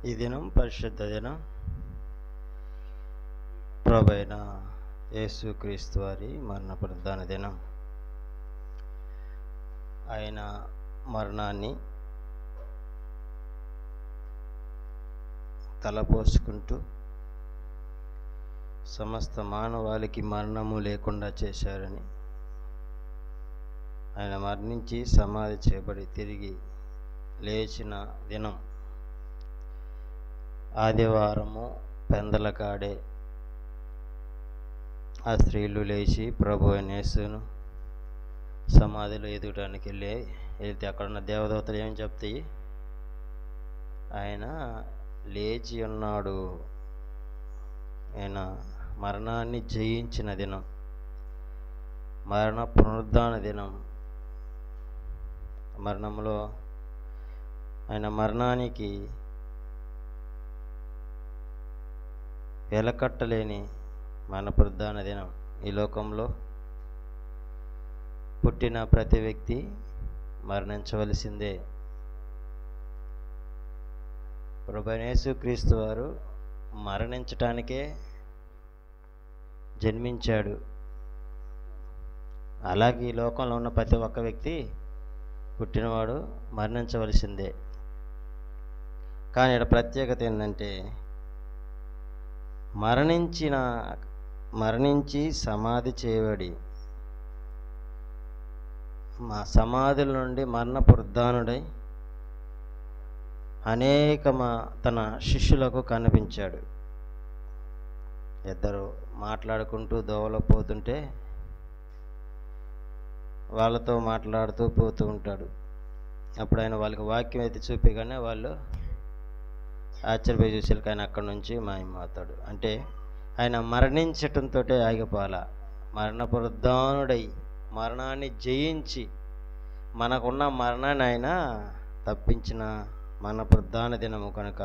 ఈ దినం పరిశుద్ధ దినం ప్రభువైన యేసుక్రీస్తు వారి మరణ ప్రధాన దినం. ఆయన మరణాన్ని తలపోసుకుంటూ సమస్త మానవాళికి మరణము లేకుండా చేశారని, ఆయన మరణించి సమాధి చేయబడి తిరిగి లేచిన దినం ఆదివారము పెందలకాడే ఆ స్త్రీలు లేచి ప్రభు అయిన యేసును సమాధిలో ఎదుగడానికి వెళ్తే అక్కడున్న దేవదూతలు ఏం చెప్తాయి? ఆయన లేచి ఉన్నాడు, ఆయన మరణాన్ని జయించిన దినం, మరణ పునరుద్ధాన దినం. మరణంలో ఆయన మరణానికి వెలకట్టలేని మరణ పునరుద్ధాన దినం. ఈ లోకంలో పుట్టిన ప్రతి వ్యక్తి మరణించవలసిందే. ప్రభువైన యేసుక్రీస్తు వారు మరణించటానికే జన్మించాడు. అలాగే ఈ లోకంలో ఉన్న ప్రతి ఒక్క వ్యక్తి పుట్టినవాడు మరణించవలసిందే. కానీ ఇక్కడ ప్రత్యేకత ఏంటంటే, మరణించి సమాధి చేయబడి మా సమాధుల నుండి మరణ పునరుద్ధానుడై తన శిష్యులకు కనిపించాడు. ఇద్దరు మాట్లాడుకుంటూ దోవలో పోతుంటే వాళ్ళతో మాట్లాడుతూ పోతూ ఉంటాడు. అప్పుడు ఆయన వాళ్ళకి వాక్యం అయితే చూపిగానే వాళ్ళు ఆశ్చర్యపోయి చూసేకి ఆయన అక్కడి నుంచి మాయమవుతాడు. అంటే ఆయన మరణించటంతో ఆగిపోవాల. మరణ పునరుద్ధానుడై మరణాన్ని జయించి మనకున్న మరణాన్ని ఆయన తప్పించిన మరణ పునరుద్ధాన దినము కనుక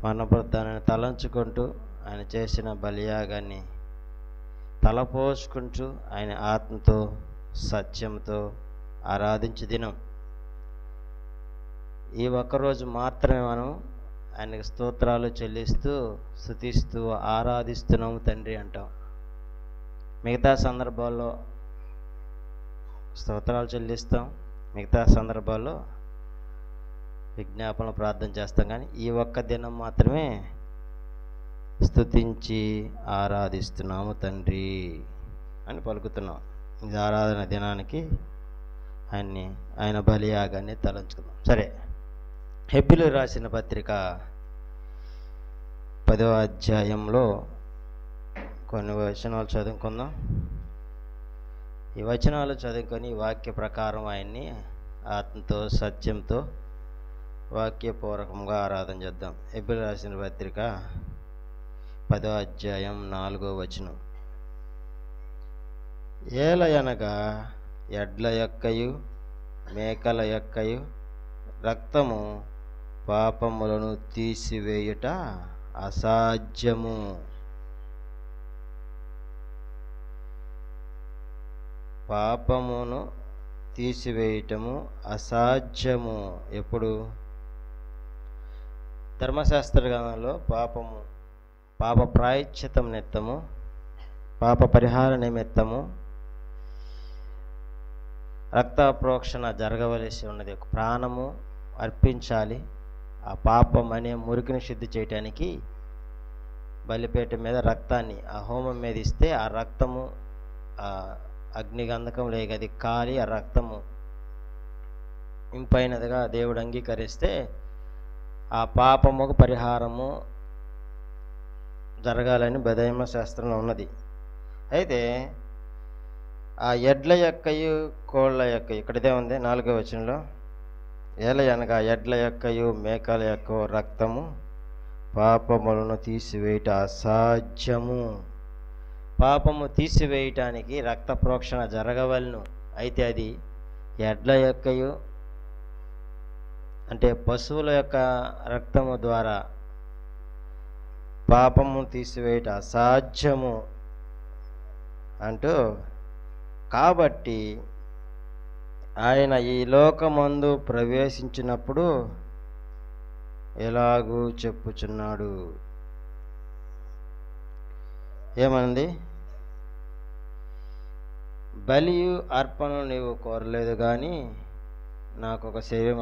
మరణ పునరుద్ధానాన్ని తలంచుకుంటూ ఆయన చేసిన బలియాగాన్ని తలపోసుకుంటూ ఆయన ఆత్మతో సత్యంతో ఆరాధించే దినం. ఈ ఒక్కరోజు మాత్రమే మనం ఆయనకు స్తోత్రాలు చెల్లిస్తూ స్తుతిస్తూ ఆరాధిస్తున్నాము తండ్రి అంటాం. మిగతా సందర్భాల్లో స్తోత్రాలు చెల్లిస్తాం, మిగతా సందర్భాల్లో విజ్ఞాపనలు ప్రార్థన చేస్తాం. కానీ ఈ ఒక్క దినం మాత్రమే స్తుతించి ఆరాధిస్తున్నాము తండ్రి అని పలుకుతున్నాం. ఇది ఆరాధన దినానికి ఆయన బలియాగాన్ని తలంచుకుందాం. సరే, హెబ్రీయులకు రాసిన పత్రిక 10వ అధ్యాయంలో కొన్ని వచనాలు చదువుకుందాం. ఈ వచనాలు చదువుకొని వాక్య ప్రకారం ఆయన్ని ఆత్మతో సత్యంతో వాక్యపూర్వకంగా ఆరాధన చేద్దాం. హెబ్రీయులకు రాసిన పత్రిక 10వ అధ్యాయం 4వ వచనం. ఏలయనగా ఎడ్ల యొక్కయు మేకల యొక్కయు రక్తము పాపములను తీసివేయుట అసాధ్యము. పాపమును తీసివేయటము అసాధ్యము. ఎప్పుడు? ధర్మశాస్త్ర గ్రంథంలో పాప ప్రాయశ్చిత్తం నిమిత్తము, పాప పరిహార నిమిత్తము రక్త ప్రోక్షణ జరగవలసి ఉన్నది. ఒక ప్రాణము అర్పించాలి. ఆ పాపం అనే మురికిని శుద్ధి చేయటానికి బలిపీఠం మీద రక్తాన్ని ఆ హోమం మీద ఇస్తే ఆ రక్తము ఆ అగ్నిగంధకం లేగది కాలి ఆ రక్తము ఇంపైనదిగా దేవుడు అంగీకరిస్తే ఆ పాపముకు పరిహారము జరగాలని ధర్మశాస్త్రంలో ఉన్నది. అయితే ఆ ఎడ్ల యొక్కయు కోళ్ళ యొక్కయు ఇక్కడిదే ఉంది 4వ వచనంలో. ఏలయనగా ఎడ్ల యొక్కయు మేకల యొక్క రక్తము పాపములను తీసివేయట అసాధ్యము. పాపము తీసివేయటానికి రక్త ప్రోక్షణ జరగవలను. అయితే అది ఎడ్ల యొక్కయు అంటే పశువుల యొక్క రక్తము ద్వారా పాపము తీసివేయట అసాధ్యము అంటూ, కాబట్టి ఆయన ఈ లోకమందు ప్రవేశించినప్పుడు ఎలాగూ చెప్పుచున్నాడు. ఏమంది? బలియు అర్పణను నీవు కోరలేదు కానీ నాకు ఒక శరీరం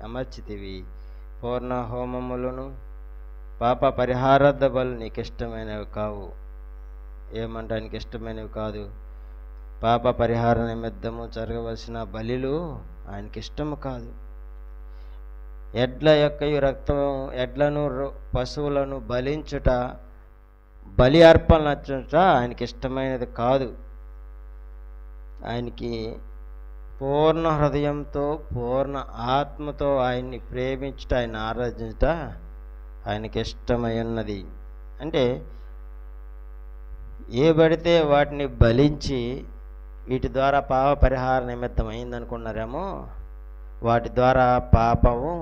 అమర్చితివి. పూర్ణ హోమములను పాప పరిహారార్థ బలు నీకు ఇష్టమైనవి కావు. ఏమంటే ఆయనకి ఇష్టమైనవి కాదు. పాప పరిహార నిమిత్తము జరగవలసిన బలిలు ఆయనకి ఇష్టము కాదు. ఎడ్ల యొక్కయు రక్తము, ఎడ్లను పశువులను బలించుట, బలి అర్పణ నచ్చుట ఆయనకి ఇష్టమైనది కాదు. ఆయనకి పూర్ణ హృదయంతో పూర్ణ ఆత్మతో ఆయన్ని ప్రేమించుట, ఆయన ఆరాధించుట ఆయనకి ఇష్టమై ఉన్నది. అంటే ఏ పడితే వాటిని బలించి వీటి ద్వారా పాప పరిహార నిమిత్తం అయిందనుకున్నారేమో, వాటి ద్వారా పాపము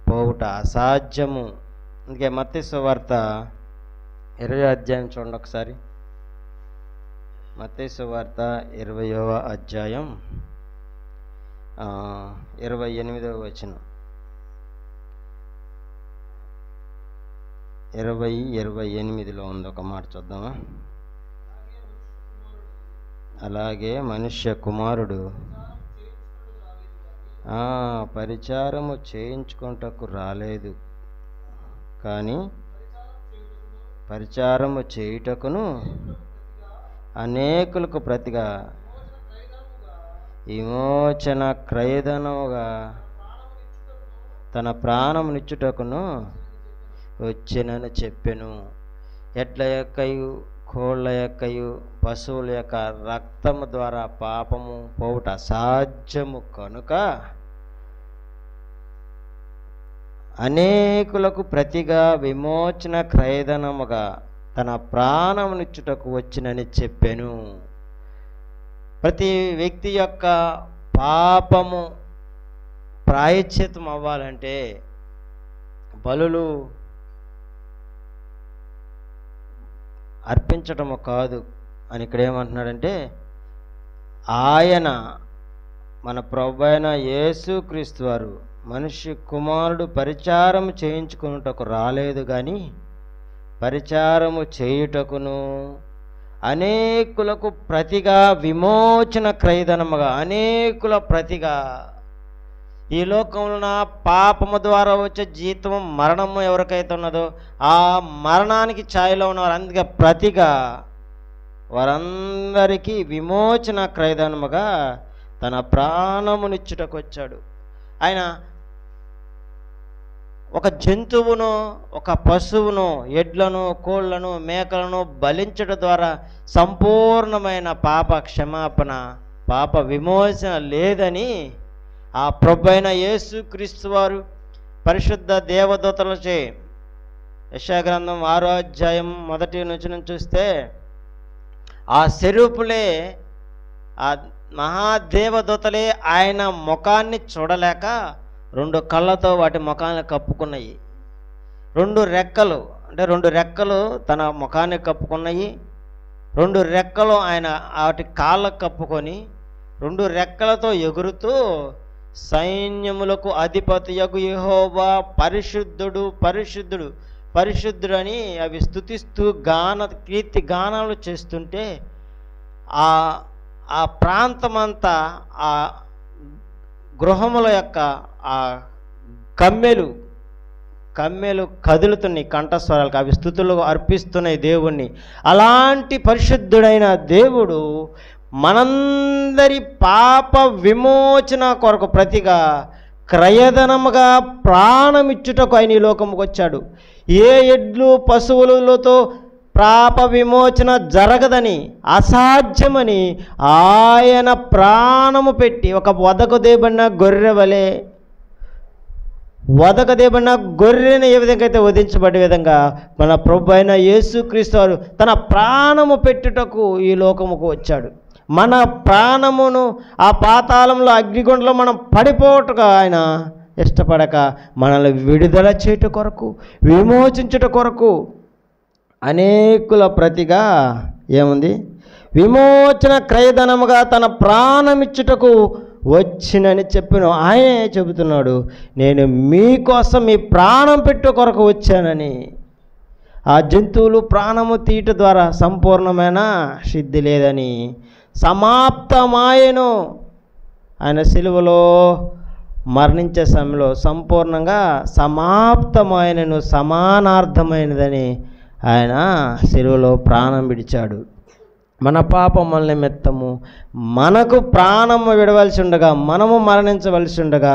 పోవుట అసాధ్యము. అందుకే మత్తయి సువార్త 20వ అధ్యాయం చూడండి ఒకసారి. మత్తయి సువార్త 20వ అధ్యాయం 28వ వచనం. 28లో ఉంది ఒక మాట చూద్దామా? అలాగే మనుష్య కుమారుడు పరిచారము చేయించుకుంటకు రాలేదు, కానీ పరిచారము చేయుటకును అనేకులకు ప్రతిగా విమోచన క్రయధనముగా తన ప్రాణమునిచ్చుటకును వచ్చెనని చెప్పెను. ఎడ్ల యొక్కయు కోళ్ళ యొక్కయు పశువుల యొక్క రక్తము ద్వారా పాపము పోవుట అసాధ్యము కనుక అనేకులకు ప్రతిగా విమోచన క్రయధనముగా తన ప్రాణమునిచ్చుటకు వచ్చినని చెప్పెను. ప్రతి వ్యక్తి యొక్క పాపము ప్రాయశ్చిత్తం అవ్వాలంటే బలులు అర్పించటము కాదు అని ఇక్కడ ఏమంటున్నాడంటే, ఆయన మన ప్రభువైన యేసుక్రీస్తు వారు మనిషి కుమారుడు పరిచారము చేయించుకున్నటకు రాలేదు, కానీ పరిచారము చేయుటకును అనేకులకు ప్రతిగా విమోచన క్రయధనముగా, అనేకుల ప్రతిగా. ఈ లోకంలో పాపము ద్వారా వచ్చే జీతము మరణము ఎవరికైతే ఉన్నదో ఆ మరణానికి ఛాయలో ఉన్నవారు, అందుకే ప్రతిగా వారందరికీ విమోచన క్రయధనముగా తన ప్రాణమునిచ్చుటకు వచ్చాడు. ఆయన ఒక జంతువును, ఒక పశువును, ఎడ్లను, కోళ్లను, మేకలను బలించడం ద్వారా సంపూర్ణమైన పాప క్షమాపణ, పాప విమోచన లేదని ఆ ప్రభువైన యేసుక్రీస్తు వారు పరిశుద్ధ దేవదూతలచే యెషయా గ్రంథం 6వ అధ్యాయం 1 నుంచి చూస్తే ఆ సెరూపులే, ఆ మహాదేవదూతలే ఆయన ముఖాన్ని చూడలేక 2 కళ్ళతో వాటి ముఖాన్ని కప్పుకున్నాయి. 2 రెక్కలు అంటే 2 రెక్కలు తన ముఖాన్ని కప్పుకున్నాయి. 2 రెక్కలు ఆయన వాటి కాళ్ళకు కప్పుకొని 2 రెక్కలతో ఎగురుతూ సైన్యములకు అధిపతియగు యెహోవా పరిశుద్ధుడు పరిశుద్ధుడు పరిశుద్ధుడు అని అవి స్తుతిస్తూ కీర్తి గానాలు చేస్తుంటే ఆ ప్రాంతమంతా, ఆ గృహముల యొక్క ఆ కమ్మెలు కదులుతున్నాయి కంఠస్వరాలకు, అవి స్తుతులు అర్పిస్తున్నాయి దేవుణ్ణి. అలాంటి పరిశుద్ధుడైన దేవుడు మనందరి పాప విమోచన కొరకు ప్రతిగా క్రయధనముగా ప్రాణమిచ్చుటకు ఆయన ఈ లోకముకు వచ్చాడు. ఏ ఎడ్లు పశువులతో పాప విమోచన జరగదని, అసాధ్యమని ఆయన ప్రాణము పెట్టి, ఒక వదకదేబడిన గొర్రె వలె, వదకదేబడిన గొర్రెని ఏ విధంగా అయితే వధించబడే విధంగా మన ప్రభు అయిన యేసుక్రీస్తు వారు తన ప్రాణము పెట్టుటకు ఈ లోకముకు వచ్చాడు. మన ప్రాణమును ఆ పాతాళంలో అగ్నిగుండంలో మనం పడిపోవటగా ఆయన ఇష్టపడక మనల్ని విడుదల చేయుట కొరకు, విమోచించుట కొరకు అనేకుల ప్రతిగా ఏముంది, విమోచన క్రయధనముగా తన ప్రాణమిచ్చుటకు వచ్చినని చెప్పిన ఆయనే చెబుతున్నాడు, నేను మీకోసం మీ ప్రాణం పెట్టు కొరకు వచ్చానని. ఆ జంతువులు ప్రాణము తీయట ద్వారా సంపూర్ణమైన సిద్ధి లేదని, సమాప్తమాయెను. ఆయన సిలువలో మరణించే సమయంలో సంపూర్ణంగా సమాప్తమైనను, సమానార్థమైనదని ఆయన సిలువలో ప్రాణం విడిచాడు. మన పాపముల నిమిత్తము మనకు ప్రాణము విడవలసి ఉండగా, మనము మరణించవలసి ఉండగా,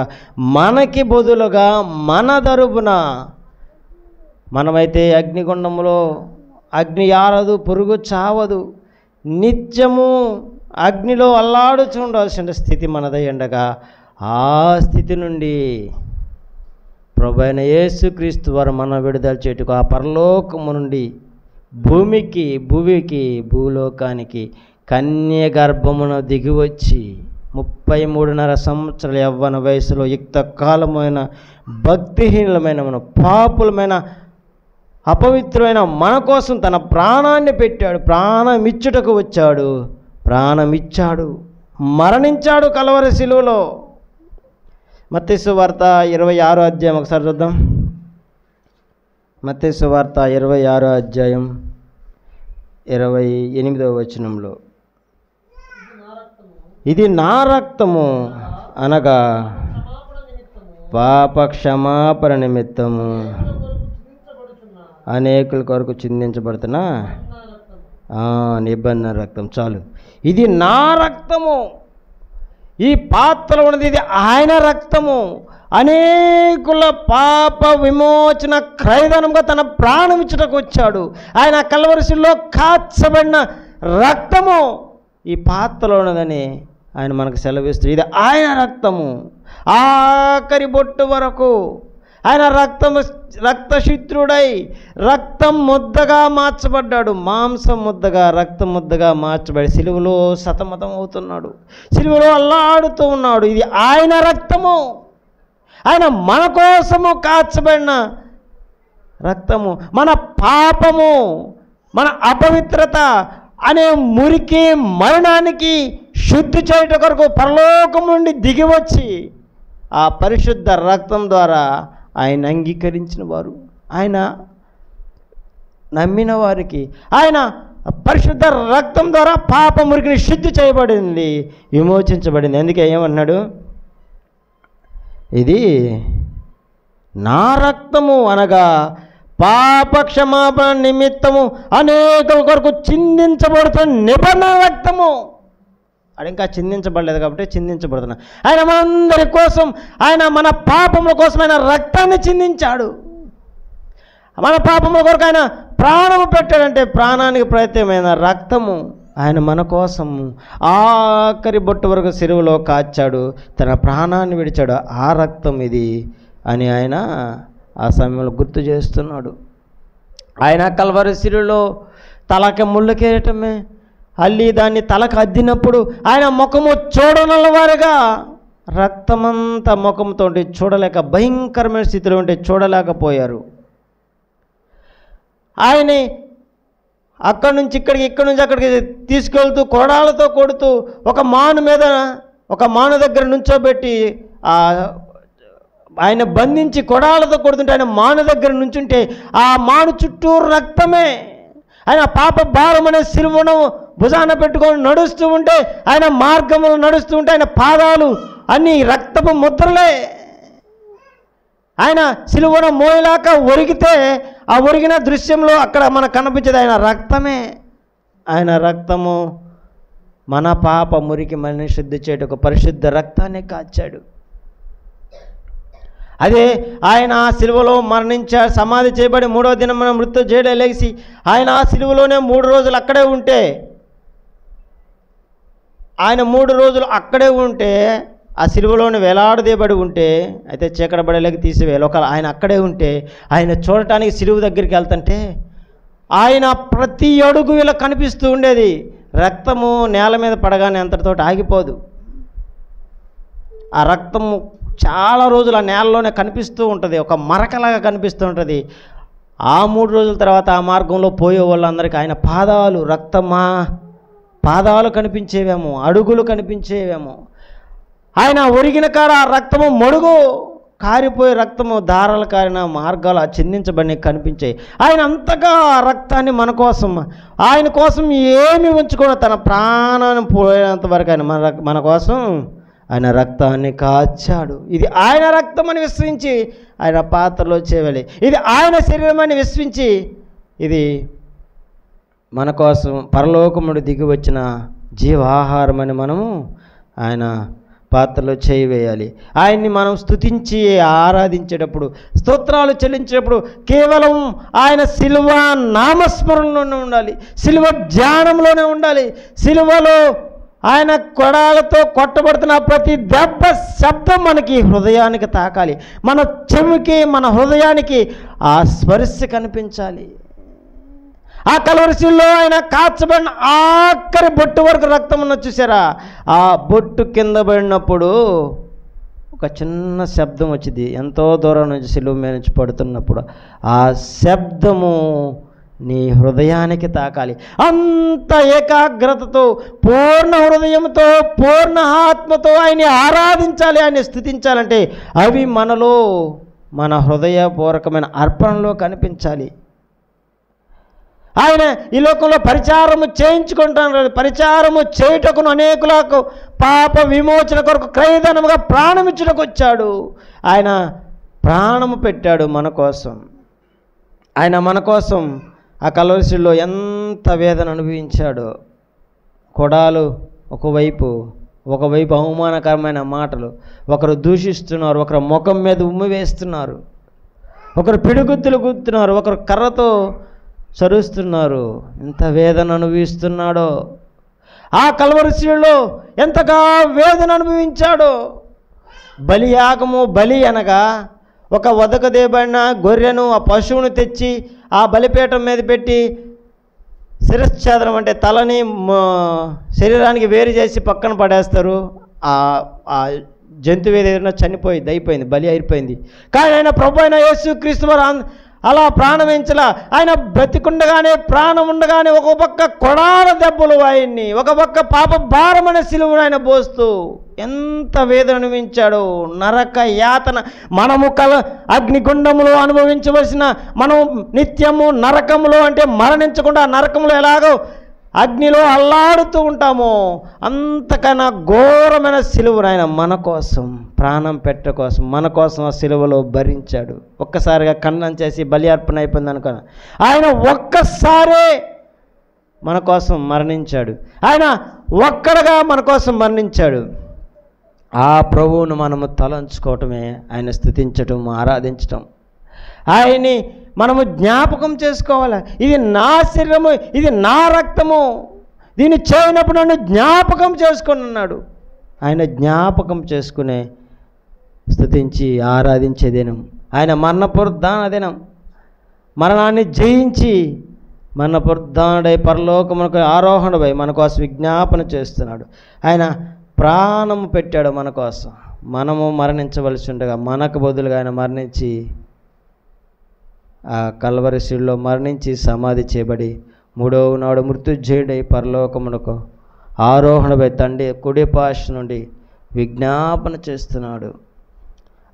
మనకి బదులుగా మన తరపున, మనమైతే అగ్నిగుండములో అగ్ని ఆరదు, పురుగు చావదు, నిత్యము అగ్నిలో అల్లాడుచూ ఉండాల్సిన స్థితి మనదై ఉండగా, ఆ స్థితి నుండి ప్రభువైన యేసుక్రీస్తు వారు మన విడుదల చేటుకు ఆ పరలోకము నుండి భూమికి భూలోకానికి కన్య గర్భమున దిగివచ్చి 33.5 సంవత్సరాల యవ్వన వయసులో యుక్త కాలమైన భక్తిహీనులమైన మన పాపులమైన అపవిత్రమైన మన కోసం తన ప్రాణాన్ని పెట్టాడు. ప్రాణం ఇచ్చుటకు వచ్చాడు, ప్రాణం ఇచ్చాడు, మరణించాడు కలవరి శిలువలో. మత్తయి సువార్త 26వ అధ్యాయం ఒకసారి చూద్దాం. మత్తయి సువార్త 26వ అధ్యాయం 28వ వచనంలో, ఇది నా రక్తము అనగా పాప క్షమాపణ నిమిత్తము అనేకుల కొరకు చిందించబడుతున్న నిబంధన రక్తం. చాలు, ఇది నా రక్తము. ఈ పాత్రలో ఉన్నది ఇది ఆయన రక్తము. అనేకుల పాప విమోచన క్రయధనంగా తన ప్రాణం ఇచ్చుటకు వచ్చాడు. ఆయన కల్వరి శిలువలో కాచబడిన రక్తము ఈ పాత్రలో ఉన్నదని ఆయన మనకు సెలవిస్తూ, ఇది ఆయన రక్తము. ఆఖరి బొట్టు వరకు ఆయన రక్తశిత్రుడై రక్తం ముద్దగా మార్చబడ్డాడు. మాంసం ముద్దగా, రక్తం ముద్దగా మార్చబడి సిలువలో సతమతం అవుతున్నాడు, సిలువలో అల్లాడుతూ ఉన్నాడు. ఇది ఆయన రక్తము. ఆయన మన కోసము కాచబడిన రక్తము. మన పాపము, మన అపవిత్రత అనే మురికి మరణానికి శుద్ధి చేయట కొరకు పరలోకం నుండి దిగివచ్చి ఆ పరిశుద్ధ రక్తం ద్వారా ఆయన అంగీకరించిన వారు, ఆయన నమ్మిన వారికి ఆయన పరిశుద్ధ రక్తం ద్వారా పాప మురికిని శుద్ధి చేయబడింది, విమోచించబడింది. అందుకే ఏమన్నాడు, ఇది నా రక్తము అనగా పాప క్షమాపణ నిమిత్తము అనేకుల కొరకు చిందించబడుతున్న నిబంధన రక్తము. అది ఇంకా చిందించబడలేదు కాబట్టి చిందించబడుతున్నా. ఆయన మనందరి కోసం, ఆయన మన పాపముల కోసం ఆయన రక్తాన్ని చిందించాడు. మన పాపముల కొరకు ఆయన ప్రాణము పెట్టాడంటే ప్రాణానికి ప్రత్యేకమైన రక్తము ఆయన మన కోసము ఆఖరి బొట్టు వరకు సిలువలో కాచాడు, తన ప్రాణాన్ని విడిచాడు. ఆ రక్తం ఇది అని ఆయన ఆ సమయంలో గుర్తు చేస్తున్నాడు. ఆయన కల్వరి సిలువలో తలకి ముళ్ళకేయటమే అల్లి దాన్ని తలకు అద్దినప్పుడు ఆయన ముఖము చూడనల్లవారుగా రక్తమంతా ముఖంతో చూడలేక భయంకరమైన స్థితిలో ఉంటే చూడలేకపోయారు. ఆయన అక్కడి నుంచి ఇక్కడికి, ఇక్కడి నుంచి అక్కడికి తీసుకెళ్తూ కొరడాలతో కొడుతూ ఒక మాను దగ్గర నుంచోబెట్టి ఆయన బంధించి కొరడాలతో కొడుతుంటే ఆయన మాను దగ్గర నుంచుంటే ఆ మాను చుట్టూ రక్తమే. ఆయన పాప భారం అనే సిలువను భుజాన పెట్టుకొని నడుస్తూ ఉంటే, ఆయన మార్గములు నడుస్తూ ఉంటే ఆయన పాదాలు అన్నీ రక్తపు ముద్రలే. ఆయన సిలువను మోయలాక ఒరిగితే ఆ ఒరిగిన దృశ్యంలో అక్కడ మనకు కనిపించేది ఆయన రక్తమే. ఆయన రక్తము మన పాప మురికి మనని శుద్ధి చేయటకు పరిశుద్ధ రక్తాన్ని కాచాడు. అదే ఆయన ఆ సిలువలో మరణించాడు, సమాధి చేయబడి 3వ దినమున మృత్యు జేడ లేచి ఆయన ఆ సిలువలోనే 3 రోజులు అక్కడే ఉంటే, ఆయన 3 రోజులు అక్కడే ఉంటే, ఆ సిలువలోని వేలాడదీయబడి ఉంటే, అయితే చీకటబడేలాగా తీసివేయాలి. ఒకవేళ ఆయన అక్కడే ఉంటే ఆయన చూడటానికి సిలువ దగ్గరికి వెళ్తుంటే ఆయన ప్రతి అడుగు ఇలా కనిపిస్తూ ఉండేది. రక్తము నేల మీద పడగానే అంతటితో ఆగిపోదు. ఆ రక్తము చాలా రోజులు ఆ నేలలోనే కనిపిస్తూ ఉంటుంది, ఒక మరకలాగా కనిపిస్తూ ఉంటుంది. ఆ 3 రోజుల తర్వాత ఆ మార్గంలో పోయే వాళ్ళందరికీ ఆయన పాదాలు, పాదాలు కనిపించేవేమో, అడుగులు కనిపించేవేమో. ఆయన ఒరిగిన కాడ ఆ రక్తము మడుగు కారిపోయే రక్తము ధారలు కారిన మార్గాలు చిందించబడి కనిపించాయి. ఆయన అంతగా ఆ రక్తాన్ని మన కోసం, ఆయన కోసం ఏమి ఉంచుకోవడం, తన ప్రాణాన్ని పోయేంత వరకు ఆయన మన కోసం ఆయన రక్తాన్ని కాచాడు. ఇది ఆయన రక్తం అని విశ్వసించి ఆయన పాత్రలో చేయాలి. ఇది ఆయన శరీరం అని విశ్వసించి ఇది మన కోసం పరలోకముడు దిగి వచ్చిన జీవాహారం అని మనము ఆయన పాత్రలో చేయవేయాలి. ఆయన్ని మనం స్తుతించి ఆరాధించేటప్పుడు, స్తోత్రాలు చెల్లించేటప్పుడు కేవలం ఆయన శిలువ నామస్మరణలోనే ఉండాలి, శిలువ ధ్యానంలోనే ఉండాలి. శిలువలో ఆయన కొడాలతో కొట్టబడుతున్న ప్రతి దెబ్బ శబ్దం మనకి హృదయానికి తాకాలి, మన చెవికి మన హృదయానికి ఆ స్పర్శ కనిపించాలి. ఆ కలవరిశిలో ఆయన కాచబడిన ఆఖరి బొట్టు వరకు రక్తం ఉన్న చూసారా, ఆ బొట్టు కింద పడినప్పుడు ఒక చిన్న శబ్దం వచ్చింది. ఎంతో దూరం నుంచి శిలువ మీద నుంచి పడుతున్నప్పుడు ఆ శబ్దము నీ హృదయానికి తాకాలి. అంత ఏకాగ్రతతో, పూర్ణ హృదయంతో, పూర్ణ ఆత్మతో ఆయన్ని ఆరాధించాలి, ఆయన్ని స్తుతించాలంటే అవి మనలో మన హృదయపూర్వకమైన అర్పణలో కనిపించాలి. ఆయన ఈ లోకంలో పరిచారము చేయించుకుంటున్నాడు. పరిచారము చేయుటకును అనేకులకు పాప విమోచన కొరకు క్రయధనముగా ప్రాణమిచ్చుటకు వచ్చాడు. ఆయన ప్రాణము పెట్టాడు మన కోసం. ఆయన మన కోసం ఆ కలవరిశిలో ఎంత వేదన అనుభవించాడో. కొడాలు ఒకవైపు అవమానకరమైన మాటలు, ఒకరు దూషిస్తున్నారు, ఒకరు ముఖం మీద ఉమ్మి వేస్తున్నారు, ఒకరు పిడిగుద్దులు గుద్దుతున్నారు, ఒకరు కర్రతో చరుస్తున్నారు. ఎంత వేదన అనుభవిస్తున్నాడో. ఆ కల్వరిశిలో ఎంతగా వేదన అనుభవించాడో. బలియాగము, బలి అనగా ఒక వదకదేబడిన గొర్రెను, ఆ పశువును తెచ్చి ఆ బలిపీఠం మీద పెట్టి శిరశ్ఛేదనం అంటే తలని శరీరానికి వేరు చేసి పక్కన పడేస్తారు. ఆ జంతువు ఏదైనా చనిపోయింది, అయిపోయింది, బలి అయిపోయింది. కానీ ఆయన ప్రభు అయిన యేసుక్రీస్తు వారు అలా ప్రాణమించలా. ఆయన బ్రతికుండగానే, ప్రాణం ఉండగానే ఒక పక్క కొడాల దెబ్బలు ఆయన్ని, ఒక పక్క పాప భారమైన సిలువను ఆయన పోస్తూ ఎంత వేదన అనుభవించాడో. నరక యాతన, మనము అగ్నిగుండములో అనుభవించవలసిన, మనం నిత్యము నరకములో అంటే మరణించకుండా నరకములో ఎలాగో అగ్నిలో అల్లాడుతూ ఉంటామో అంతకన్నా ఘోరమైన సిలువను ఆయన మన కోసం, ప్రాణం పెట్ట కోసం, మన కోసం ఆ సిలువలో భరించాడు. ఒక్కసారిగా ఖండన చేసి బలి అర్పణ అయిపోయింది అనుకో, ఆయన ఒక్కసారే మన కోసం మరణించాడు. ఆయన ఒక్కడగా మన కోసం మరణించాడు. ఆ ప్రభువును మనము తలంచుకోవటమే ఆయన స్తుతించటం, ఆరాధించటం. ఆయన్ని మనము జ్ఞాపకం చేసుకోవాలి. ఇది నా శరీరము, ఇది నా రక్తము, దీన్ని చేయనప్పుడు నన్ను జ్ఞాపకం చేసుకొని అన్నాడు. ఆయన జ్ఞాపకం చేసుకునే స్తుతించి ఆరాధించే దినం ఆయన మరణ పునరుద్ధాన దినం. మరణాన్ని జయించి మరణ పునరుద్ధానుడై పరలోకమునకు ఆరోహణపై మన కోసం విజ్ఞాపన చేస్తున్నాడు. ఆయన ప్రాణము పెట్టాడు మన కోసం. మనము మరణించవలసి ఉండగా మనకు బదులుగా ఆయన మరణించి ఆ కల్వరిశిలో మరణించి సమాధి చేయబడి మూడవ నాడు మృత్యుంజయుడై పరలోకమునకు ఆరోహణపై తండ్రి కుడి పార్శ్వ నుండి విజ్ఞాపన చేస్తున్నాడు.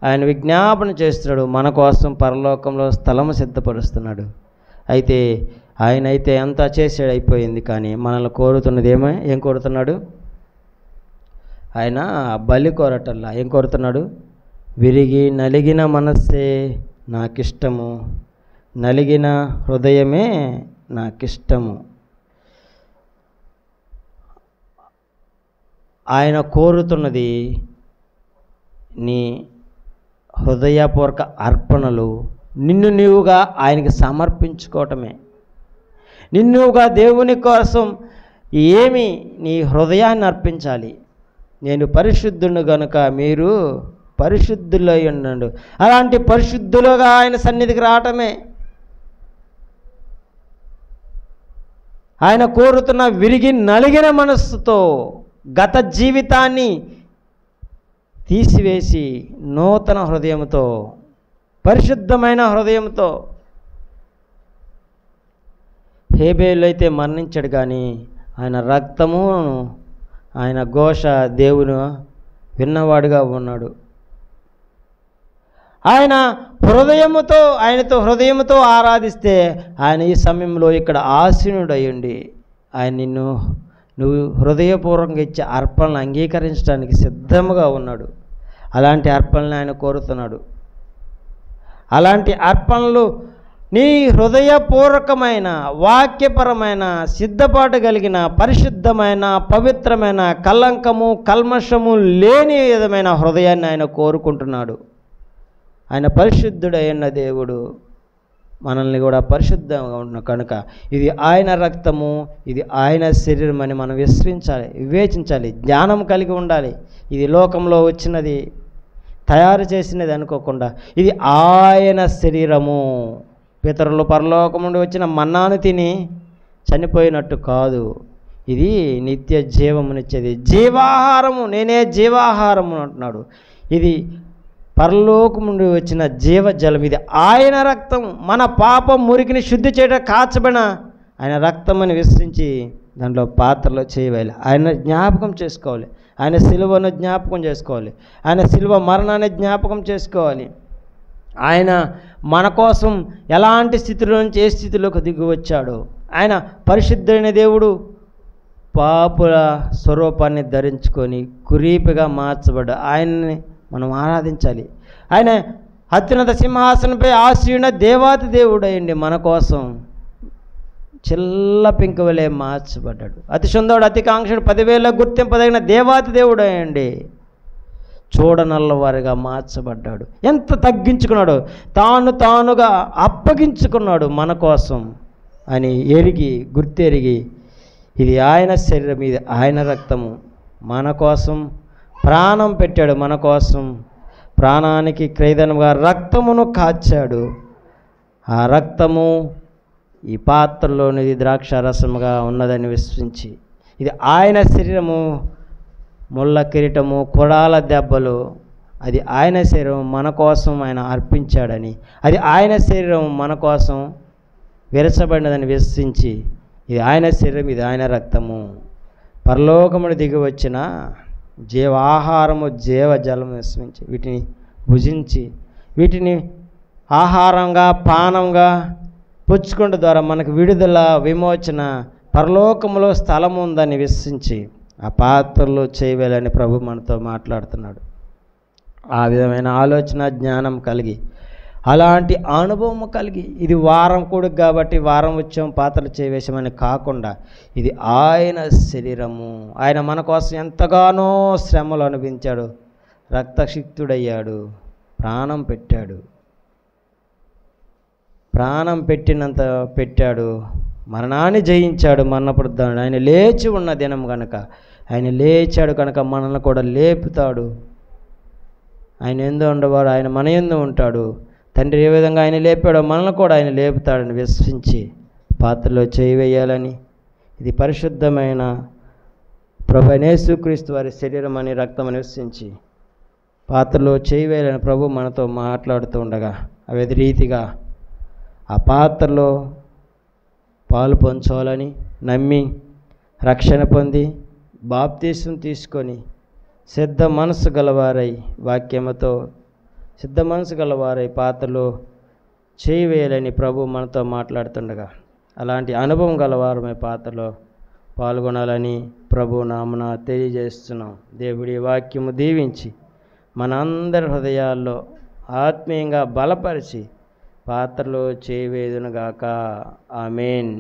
ఆయన విజ్ఞాపన చేస్తున్నాడు, మన కోసం పరలోకంలో స్థలము సిద్ధపరుస్తున్నాడు. అయితే ఆయన అయితే అంతా చేసాడు, అయిపోయింది. కానీ మనల్ని కోరుతున్నది ఏం కోరుతున్నాడు? ఆయన బలి కోరటల్లా ఏం కోరుతున్నాడు? విరిగి నలిగిన మనస్సే నాకిష్టము, నలిగిన హృదయమే నాకిష్టము. ఆయన కోరుతున్నది నీ హృదయపూర్వక అర్పణలు, నిన్ను నీవుగా ఆయనకి సమర్పించుకోవటమే. నిన్నుగా దేవుని కోసం ఏమి నీ హృదయాన్ని అర్పించాలి. నేను పరిశుద్ధుని గనుక మీరు పరిశుద్ధులై ఉండండు. అలాంటి పరిశుద్ధులుగా ఆయన సన్నిధికి రావటమే ఆయన కోరుతున్న. విరిగి నలిగిన మనస్సుతో గత జీవితాన్ని తీసివేసి నూతన హృదయంతో, పరిశుద్ధమైన హృదయంతో. హేబేలు అయితే మరణించాడు, కానీ ఆయన రక్తము, ఆయన ఘోష దేవుని విన్నవాడుగా ఉన్నాడు. ఆయనతో హృదయముతో ఆరాధిస్తే ఆయన ఈ సమయంలో ఇక్కడ ఆసీనుడయ్యండి ఆయన నువ్వు హృదయపూర్వకంగా ఇచ్చే అర్పణలు అంగీకరించడానికి సిద్ధముగా ఉన్నాడు. అలాంటి అర్పణలు ఆయన కోరుతున్నాడు. అలాంటి అర్పణలు నీ హృదయపూర్వకమైన వాక్యపరమైన సిద్ధపాటు కలిగిన పరిశుద్ధమైన పవిత్రమైన కలంకము కల్మషము లేని విధమైన హృదయాన్ని ఆయన కోరుకుంటున్నాడు. ఆయన పరిశుద్ధుడైన దేవుడు మనల్ని కూడా పరిశుద్ధంగా ఉన్న కనుక ఇది ఆయన రక్తము, ఇది ఆయన శరీరం అని మనం వివేచించాలి, జ్ఞానం కలిగి ఉండాలి. ఇది లోకంలో వచ్చినది, తయారు చేసినది అనుకోకుండా ఇది ఆయన శరీరము. పితరులు పరలోకం నుండి వచ్చిన మన్నాను తిని చనిపోయినట్టు కాదు, ఇది నిత్య జీవమునిచ్చేది, జీవాహారము, నేనే జీవాహారము అంటున్నాడు. ఇది పరలోకం నుండి వచ్చిన జీవజలం, ఇది ఆయన రక్తం. మన పాపం మురికిని శుద్ధి చేయడం కాచబడిన ఆయన రక్తం అని విశ్వసించి దాంట్లో పాత్రలో చేయవాలి. ఆయన జ్ఞాపకం చేసుకోవాలి, ఆయన శిలువను జ్ఞాపకం చేసుకోవాలి, ఆయన శిలువ మరణాన్ని జ్ఞాపకం చేసుకోవాలి. ఆయన మన కోసం ఎలాంటి స్థితిలో నుంచి ఏ స్థితిలోకి దిగి వచ్చాడో, ఆయన పరిశుద్ధుడైన దేవుడు పాపుల స్వరూపాన్ని ధరించుకొని కురీపిగా మార్చబడ్డ ఆయన్ని మనం ఆరాధించాలి. ఆయన అత్యున్నత సింహాసనంపై ఆసీనుడైన దేవాతి దేవుడు అయ్యండి మన కోసం చిల్ల పింకవలే మార్చబడ్డాడు. అతి సుందరుడు అతి కాంక్షుడు 10,000 గుర్తింపదగిన దేవాతి దేవుడు అయ్యండి చూడనల్లవారిగా మార్చబడ్డాడు. ఎంత తగ్గించుకున్నాడు, తానుగా అప్పగించుకున్నాడు మన కోసం అని గుర్తెరిగి ఇది ఆయన శరీరం, ఇది ఆయన రక్తము, మన కోసం ప్రాణం పెట్టాడు, మన కోసం ప్రాణానికి క్రయధనముగా రక్తమును కాచాడు. ఆ రక్తము ఈ పాత్రలోనిది ద్రాక్షారసముగా ఉన్నదని విశ్వసించి ఇది ఆయన శరీరము, ముళ్ళ కిరీటము, కొడాల దెబ్బలు, అది ఆయన శరీరం మన కోసం ఆయన అర్పించాడని, అది ఆయన శరీరం మన కోసం విరచబడినదని విశ్వసించి ఇది ఆయన శరీరం, ఇది ఆయన రక్తము, పరలోకమును దిగి వచ్చిన జీవాహారము జీవజలము విశ్వసించి వీటిని భుజించి వీటిని ఆహారంగా పానంగా పుచ్చుకుంట ద్వారా మనకు విడుదల విమోచన పరలోకములో స్థలం ఉందని విశ్వసించి ఆ పాత్రలో చేయవేలని ప్రభు మనతో మాట్లాడుతున్నాడు. ఆ విధమైన ఆలోచన జ్ఞానం కలిగి అలాంటి అనుభవం కలిగి ఇది వారం కూడిక కాబట్టి వారం వచ్చాం పాత్రలు చేయవేశామని కాకుండా ఇది ఆయన శరీరము, ఆయన మన కోసం ఎంతగానో శ్రమలు అనుభవించాడు, రక్తసిక్తుడయ్యాడు, ప్రాణం పెట్టాడు, ప్రాణం పెట్టినంత పెట్టాడు, మరణాన్ని జయించాడు, మరణపుడుతాడు. ఆయన లేచి ఉన్న దినం కనుక ఆయన లేచాడు కనుక మనల్ని కూడా లేపుతాడు. ఆయన ఎందు ఉండవాడు, ఆయన మన ఎందు ఉంటాడు. తండ్రి ఏ విధంగా ఆయన లేపాడో మనల్ని కూడా ఆయన లేపుతాడని విశ్వసించి పాత్రలో చేయవేయాలని ఇది పరిశుద్ధమైన ప్రభు యేసుక్రీస్తు వారి శరీరం అని రక్తం అని విశ్వసించి పాత్రలో చేయవేయాలని ప్రభు మనతో మాట్లాడుతూ ఉండగా అదే రీతిగా ఆ పాత్రలో పాలు పంచాలని నమ్మి రక్షణ పొంది బాప్తీసం తీసుకొని సిద్ధ మనసు గలవారై వాక్యముతో సిద్ధ మనసు గలవారై పాత్రలో చేయవేయాలని ప్రభు మనతో మాట్లాడుతుండగా అలాంటి అనుభవం గలవారమే పాత్రలో పాల్గొనాలని ప్రభు నామన తెలియజేస్తున్నాం. దేవుడి వాక్యము దీవించి మనందరి హృదయాల్లో ఆత్మీయంగా బలపరిచి పాత్రలో చేయవేదునుగాక. ఆమేన్.